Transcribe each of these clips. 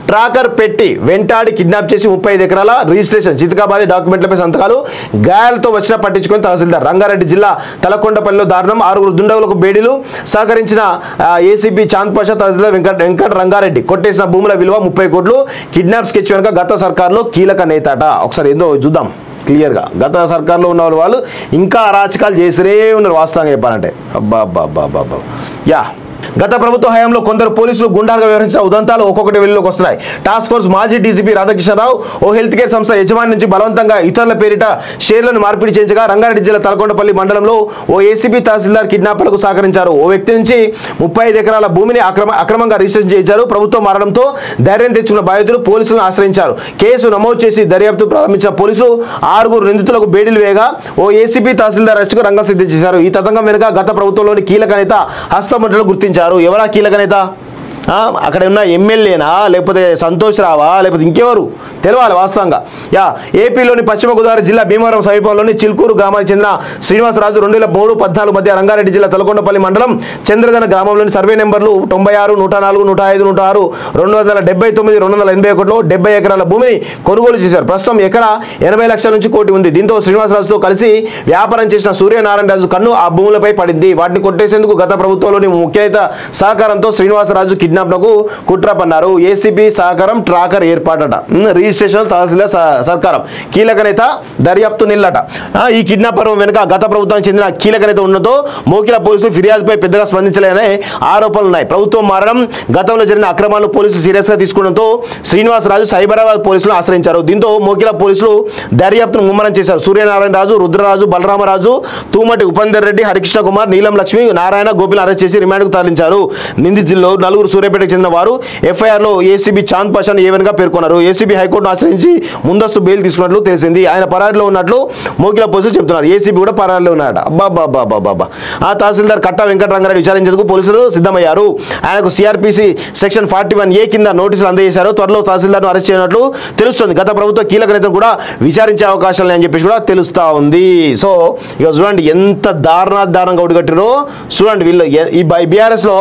tracker పెట్టి వెంటాడి kidnap చేసి 35 ఎకరాల రిజిస్ట్రేషన్ చితకాబాది డాక్యుమెంట్లపై సంతకాలు గాయాలతో వచ్చిన పట్టించుకొని తహసీల్దార్ రంగారెడ్డి జిల్లా తలకొండపల్లిలో దారుణం 6 దుండగులకు బేడీలు సహకరించిన ఏసీపీ చాంద్ పాషా తహసీల్దార్ వెంకట రంగారెడ్డి కొట్టేసిన భూముల విలువ 30 కోట్లు కిడ్నాప్ స్కెచ్ వెనుక గత సర్కార్లో కీలక నేతాట ఒకసారి ఏందో చూద్దాం క్లియర్గా గత సర్కార్లో ఉన్న వాళ్ళు ఇంకా అరాచకాలు చేసిరే ఉన్నారు వాస్తవంగా చెప్పాలంటే అబ్బా అబ్బా అబ్బా అబ్బా యా గత ప్రభుత్వ హయాంలో కొందరు పోలీసులు గుండాలుగా వ్యవహరించిన ఉదంతాలు ఒక్కొక్కటి వెలుగులోకి వస్తున్నాయి టాస్క్ ఫోర్స్ మాజీ డీజీపీ రాధాకృష్ణరావు ఓ హెల్త్ కేర్ సంస్థ యజమాని నుంచి బలవంతంగా ఇతరుల పేరిట షేర్లను మార్పిడి చేయించగా రంగారెడ్డి జిల్లా తలకొండపల్లి మండలంలో ఓ ఏసీబీ తహసీల్దార్ కిడ్నాపర్లకు సహకరించారు ఓ వ్యక్తి నుంచి 35 ఎకరాల భూమిని అక్రమంగా రిజిస్ట్రేషన్ చేయించారు ప్రభుత్వం మారడంతో ధైర్యం తెచ్చుకున్న బాధితులు పోలీసులను ఆశ్రయించారు కేసు నమోదు చేసి దర్యాప్తు ప్రారంభించిన పోలీసులు 6 నిందితులకు బేడీలు వేయగా ఓ ఏసీబీ తహసీల్దార్ అరెస్టుకు రంగం సిద్ధం చేశారు ఈ తతంగం వెనుక గత ప్రభుత్వంలోని కీలక నేత హస్తముద్రలు గుర్తించారు ఎవరా కీలక నేత అక్కడ ఉన్న ఎమ్మెల్యేనా లేకపోతే సంతోష్ రావా లేకపోతే ఇంకెవరు తెలవాలి వాస్తవంగా యా ఏపీలోని పశ్చిమ గోదావరి జిల్లా భీమవరం సమీపంలోని చిల్కూరు గ్రామానికి చెందిన శ్రీనివాసరాజు 2003-14 మధ్య రంగారెడ్డి జిల్లా తలకొండపల్లి మండలం చంద్రధన గ్రామంలోని సర్వే నెంబర్లు 96 104 105 106 279 281లో 70 ఎకరాల భూమిని కొనుగోలు చేశారు ప్రస్తుతం ఎకరా 80 లక్షల నుంచి కోటి ఉంది దీంతో శ్రీనివాసరాజుతో కలిసి వ్యాపారం చేసిన సూర్యనారాయణ రాజు కన్ను ఆ భూములపై పడింది వాటిని కొట్టేసేందుకు గత ప్రభుత్వంలోని ముఖ్యనేత సహకారంతో శ్రీనివాసరాజు కిడ్నాప్నకు కుట్ర పన్నారు ఏసీబీ సహకారం ట్రాకర్ ఏర్పాటట రిజిస్ట్రేషన్ తహసీల్దార్ సర్కారం కీలక నేత దర్యాప్తు నిల్లట ఈ కిడ్నాపర్ వెనుక గత ప్రభుత్వానికి చెందిన కీలక నేత ఉన్నతో మోకిల పోలీసులు ఫిర్యాదుపై పెద్దగా స్పందించలేదనే ఆరోపణలు ఉన్నాయి ప్రభుత్వం మారడం గతంలో జరిగిన అక్రమాలను పోలీసులు సీరియస్గా తీసుకోవడంతో శ్రీనివాసరాజు సైబరాబాద్ పోలీసులు ఆశ్రయించారు దీంతో మోకిల పోలీసులు దర్యాప్తును ముమ్మరం చేశారు సూర్యనారాయణ రాజు రుద్రరాజు బలరామరాజు తూమటి ఉపేందర్ రెడ్డి హరికృష్ణ కుమార్ నీలం లక్ష్మి నారాయణ గోపిని అరెస్ట్ చేసి రిమాండ్కు తరలించారు నిందితుల్లో 4 సూర్యాపేటకు చెందిన వారు ఎఫ్ఐఆర్లో ఏసీబీ చాంద్ పాషాను ఏవెన్గా పేర్కొన్నారు ఏసీబీ హైకోర్టును ఆశ్రయించి ముందస్తు బెయిల్ తీసుకున్నట్లు తెలిసింది ఆయన పరారీలో ఉన్నట్లు మోకిల పోలీసులు చెబుతున్నారు ఏసీబీ కూడా పరారీలో ఉన్నాడు అబ్బాబ్బాబ్బాబ్బా ఆ తహసీల్దార్ కట్ట వెంకట రంగారెడ్డి విచారించేందుకు పోలీసులు సిద్ధమయ్యారు ఆయనకు సిఆర్పీసీ సెక్షన్ 41A కింద నోటీసులు అందజేశారు త్వరలో తహసీల్దార్ను అరెస్ట్ చేయనట్లు తెలుస్తుంది గత ప్రభుత్వ కీలక నేతను కూడా విచారించే అవకాశాలు అని చెప్పేసి కూడా తెలుస్తా ఉంది సో ఇక చూడండి ఎంత దారుణంగా ఒడిగట్టారో చూడండి వీళ్ళు ఈ బీఆర్ఎస్లో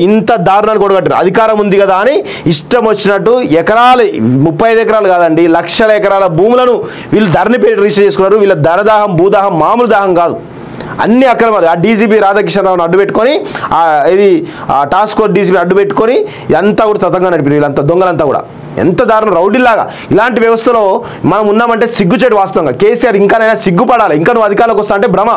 ఇంత దారుణాన్ని కొడగట్టారు అధికారం ఉంది కదా అని ఇష్టం వచ్చినట్టు ఎకరాలు 35 ఎకరాలు కాదండి లక్షల ఎకరాల భూములను వీళ్ళు ధరని పేరు రిజిస్టర్ చేసుకున్నారు వీళ్ళ ధరదాహం భూదాహం మామూలు దాహం కాదు అన్ని అక్రమాలు ఆ డీజీపీ రాధాకృష్ణరావును అడ్డు పెట్టుకొని ఇది టాస్క్ ఫోర్స్ డీజీపీ అడ్డు పెట్టుకొని అంతా కూడా తతంగా నడిపారు వీళ్ళంతా దొంగలంతా కూడా ఎంత దారుణం రౌడీలాగా ఇలాంటి వ్యవస్థలో మనం ఉన్నామంటే సిగ్గుచేటు వాస్తవంగా కేసీఆర్ ఇంకానైనా సిగ్గుపడాలి ఇంకా నువ్వు అధికారంలోకి వస్తా అంటే భ్రమ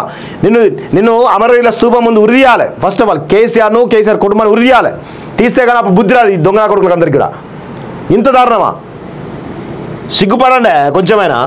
నిన్ను అమరవీరుల స్తూపం ముందు ఉరిదీయాలి ఫస్ట్ ఆఫ్ ఆల్ కేసీఆర్ కుటుంబాన్ని ఉరిదీయాలి తీస్తే కానీ అప్పుడు బుద్ధి రాదు ఈ దొంగ కొడుకులకు అందరికీ కూడా ఇంత దారుణమా సిగ్గుపడండి కొంచెమైనా